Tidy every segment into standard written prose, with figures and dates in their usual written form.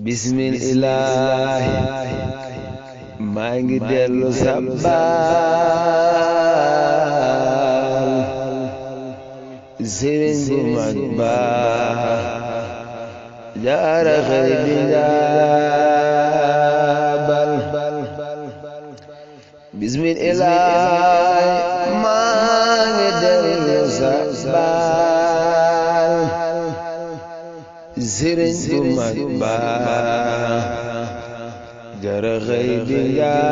bismillah maa ngi dellu sabbaal sëriñ bu mag ba jaara xëy di njaabal bismillah maa ngi dellu sabbaal sëriñ bu mag ba jaara xëy di njaabal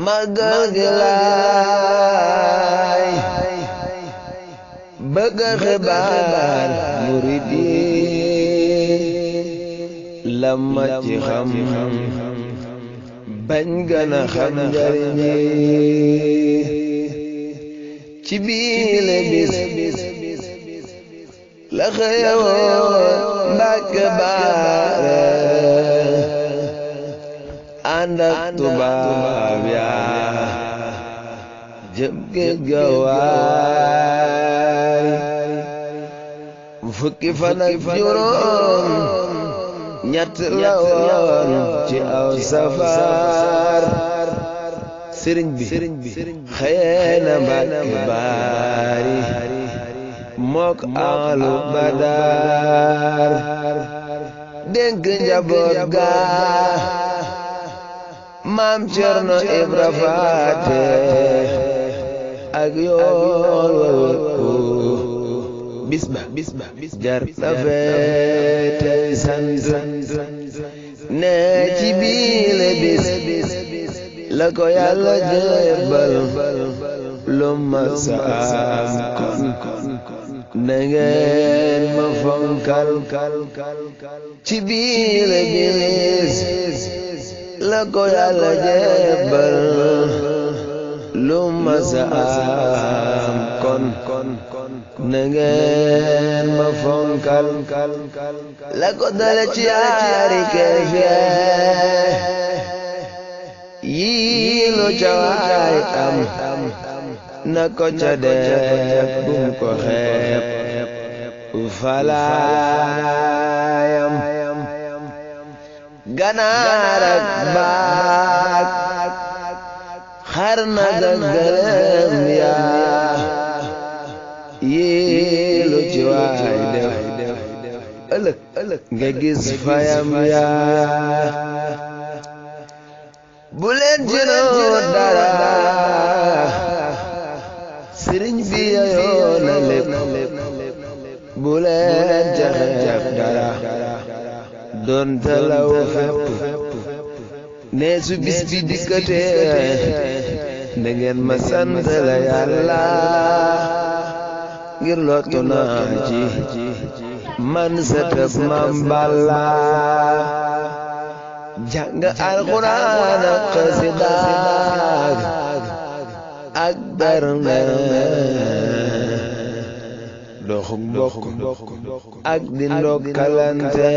magal gi laay bëgg xibaar murid yi la ma ci xam bañ gën a xam njariñ yi ci biile bis la xëyoon Mbàkke Baare ànd ak tubaab yaa jëm géej ga waay fukki fan ak juróom ñett la woon ci aw safar sëriñ bi xëy na Mbàkke Baari mook ahlu Badar dénk njaboot ga maam Cerno Ibra Faate ak yool bisba jar na feete sant ne ci biile bis la ko Yàlla jébbal lu ma saam kon na ngeen ma fonkal ci biile bis la ko Yàlla jébbal lu ma saam kon na ngeen ma fonkal la ko dale ci yaari kefe yii lu ca waay am na ko ca def bum ko xeeb falaayam ganaar ak baak xar na gëlëm yaa yii lu ci waay def ëllëg nga gis fayam yaa bu leen jënoo dara sëriñ bi yayoo na lépp bu leen jaxeef dara doon talaw fépp ne su bis bi dikkatee na ngeen ma sant la Yàlla ngir lottu naa ci man sëtëb Maam Balla jàng alxuraan ak xasida ak bernde doxu mbokk ak di ndokkalante